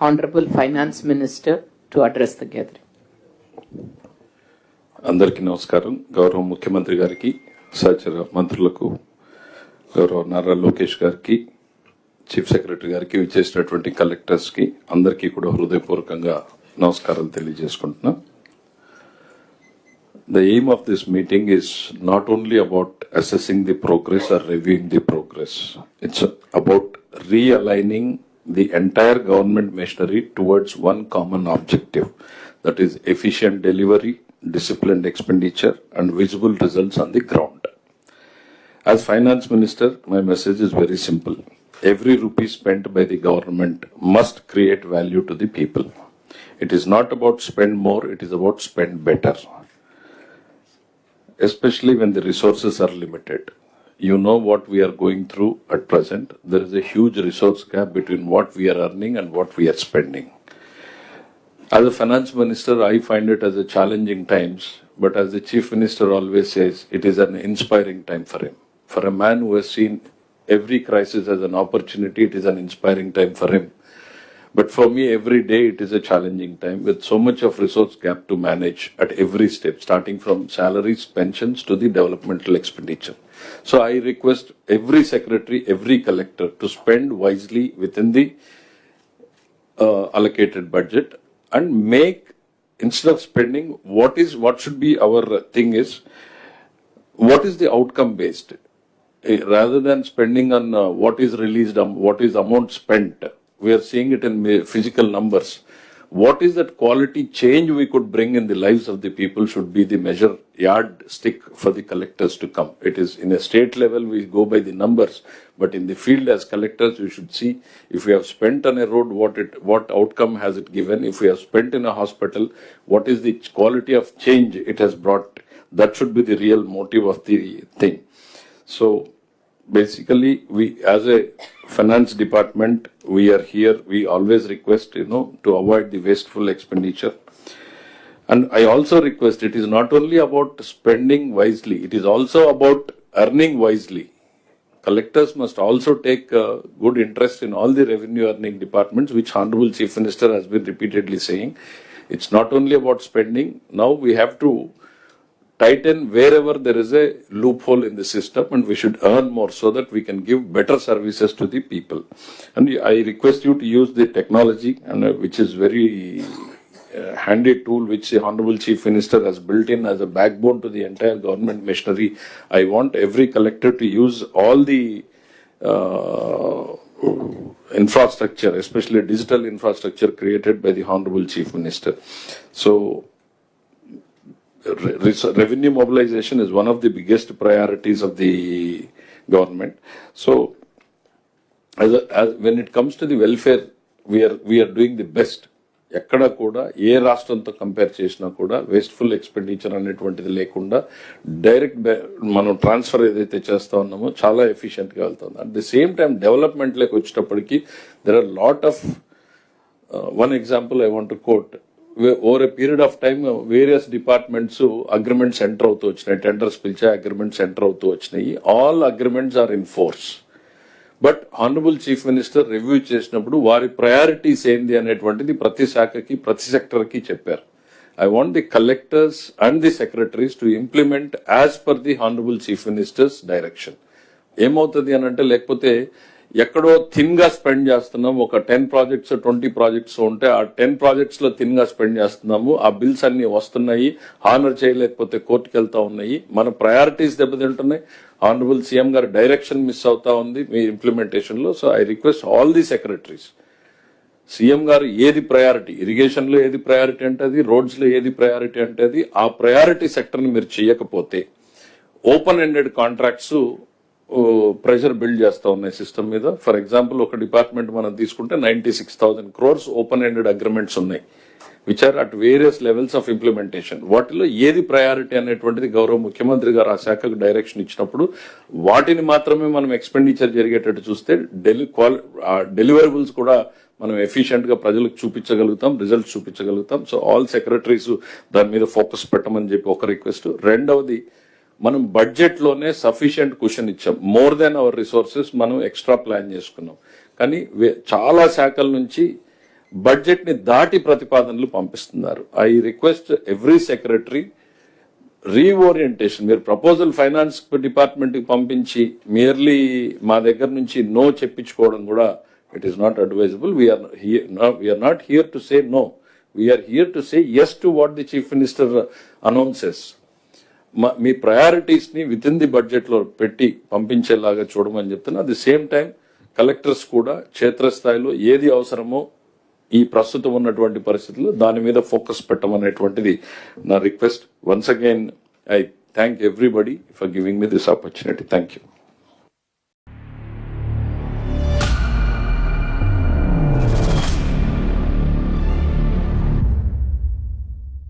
Honorable Finance Minister to address the gathering. అందరికీ నమస్కారం. గౌరవ ముఖ్యమంత్రి గారికి, సహచర మంత్రులకు, గౌరవ నారా లోకేష్ గారికి, చీఫ్ సెక్రటరీ గారికి, విచ్చేసినటువంటి కలెక్టర్స్ కి అందరికీ కూడా హృదయపూర్వకంగా నమస్కారాలు తెలియజేసుకుంటున్నా. The aim of this meeting is not only about assessing the progress or reviewing the progress. It's about realigning the entire government machinery towards one common objective, that is efficient delivery, disciplined expenditure and visible results on the ground. As Finance Minister, my message is very simple. Every rupee spent by the government must create value to the people. It is not about spend more, it is about spend better. Especially when the resources are limited. You know what we are going through at present. There is a huge resource gap between what we are earning and what we are spending. As a finance minister, I find it as a challenging times, but as the chief minister always says, it is an inspiring time for him. For a man who has seen every crisis as an opportunity, it is an inspiring time for him. But for me, every day it is a challenging time with so much of resource gap to manage at every step, starting from salaries, pensions to the developmental expenditure. So I request every secretary, every collector to spend wisely within the allocated budget and make, instead of spending, what should be our thing is, what is the outcome based? Rather than spending on what is released, what is amount spent, we are seeing it in physical numbers. What is that quality change we could bring in the lives of the people should be the measure yardstick for the collectors to come. It is in a state level we go by the numbers, but in the field as collectors we should see if we have spent on a road, what outcome has it given. If we have spent in a hospital, what is the quality of change it has brought. That should be the real motive of the thing. So basically, we as a finance department, we are here, we always request, to avoid the wasteful expenditure. And I also request, it is not only about spending wisely, it is also about earning wisely. Collectors must also take good interest in all the revenue earning departments, which Honorable Chief Minister has been repeatedly saying. It's not only about spending, now we have to tighten wherever there is a loophole in the system, and we should earn more so that we can give better services to the people. And I request you to use the technology, and which is very handy tool which the Honorable Chief Minister has built in as a backbone to the entire government machinery. I want every collector to use all the infrastructure, especially digital infrastructure created by the Honorable Chief Minister. So revenue mobilization is one of the biggest priorities of the government. So when it comes to the welfare, we are doing the best. ఎక్కడ కూడా ఏ రాష్ట్రంతో compare చేసినా కూడా wasteful expenditure అనేటువంటిది లేకుండా direct మనం transfer ఏదైతే చేస్తా ఉన్నామో చాలా ఎఫిషియెంట్ గా వెళ్తుంది. At the same time development లోకి వచ్చేటప్పటికి there are lot of one example I want to quote. Over a period of time various departments agreements enter అవుతూ వచ్చినాయి, టెండర్స్ పిలిచే అగ్రిమెంట్స్ ఎంటర్ అవుతూ వచ్చినాయి. All agreements are in force. But honourable chief minister review చేసినప్పుడు వారి priorities ఏంది అనేటువంటిది ప్రతి శాఖకి, ప్రతి సెక్టర్ కి చెప్పారు. I want the collectors and the secretaries to implement as per the honourable chief ministers direction. ఏమవుతుంది అని అంటే, లేకపోతే ఎక్కడో థిన్ గా స్పెండ్ చేస్తున్నాం, ఒక 10 ప్రాజెక్ట్స్ 20 ప్రాజెక్ట్స్ ఉంటే ఆ 10 ప్రాజెక్ట్స్ లో థిన్ గా స్పెండ్ చేస్తున్నాము, ఆ బిల్స్ అన్ని వస్తున్నాయి, హానర్ చేయలేకపోతే కోర్టుకు వెళ్తా ఉన్నాయి, మన ప్రయారిటీస్ దెబ్బతింటున్నాయి, ఆనరబుల్ సీఎం గారి డైరెక్షన్ మిస్ అవుతా ఉంది మీ ఇంప్లిమెంటేషన్ లో. So I request all the secretaries, CM గారు ఏది ప్రయారిటీ, ఇరిగేషన్ లో ఏది ప్రయారిటీ అంటే అది, రోడ్స్ లో ఏది ప్రయారిటీ అంటే అది, ఆ ప్రయారిటీ సెక్టర్ ని మీరు చేయకపోతే open ended contracts pressure build చేస్తా ఉన్నాయి సిస్టమ్ మీద. ఫర్ ఎగ్జాంపుల్ ఒక డిపార్ట్మెంట్ మనం తీసుకుంటే 96,000 crores ఓపెన్ ఎండెడ్ అగ్రిమెంట్స్ ఉన్నాయి, which are at various levels of implementation. వాటిలో ఏది ప్రయారిటీ అనేటువంటిది గౌరవ ముఖ్యమంత్రి గారు ఆ శాఖకు డైరెక్షన్ ఇచ్చినప్పుడు వాటిని మాత్రమే మనం ఎక్స్పెండిచర్ జరిగేటట్టు చూస్తే డెలివరబుల్స్ కూడా మనం ఎఫిషియెంట్ గా ప్రజలకు చూపించగలుగుతాం, రిజల్ట్స్ చూపించగలుగుతాం. సో ఆల్ సెక్రటరీస్ దాని మీద ఫోకస్ పెట్టమని చెప్పి ఒక రిక్వెస్ట్. రెండవది, మనం బడ్జెట్ లోనే సఫిషియెంట్ కుషన్ ఇచ్చాం, మోర్ దెన్ అవర్ రిసోర్సెస్ మనం ఎక్స్ట్రా ప్లాన్ చేసుకున్నాం. కానీ చాలా శాఖల నుంచి బడ్జెట్ ని దాటి ప్రతిపాదనలు పంపిస్తున్నారు. I request every secretary reorientation. మీరు ప్రపోజల్ ఫైనాన్స్ డిపార్ట్మెంట్ కి పంపించి మియర్లీ మా దగ్గర నుంచి నో చెప్పించుకోవడం కూడా it is not advisable. We're not here to say no, we're here to say yes to what the chief minister announces. మీ priorities ని విత్ ఇన్ ది బడ్జెట్ లో పెట్టి పంపించేలాగా చూడమని చెప్తున్నా. At the same time collectors కూడా క్షేత్రస్థాయిలో ఏది అవసరమో ఈ ప్రస్తుతం ఉన్నటువంటి పరిస్థితుల్లో దాని మీద ఫోకస్ పెట్టమనేటువంటిది నా request. Once again I thank everybody for giving me this opportunity. Thank you.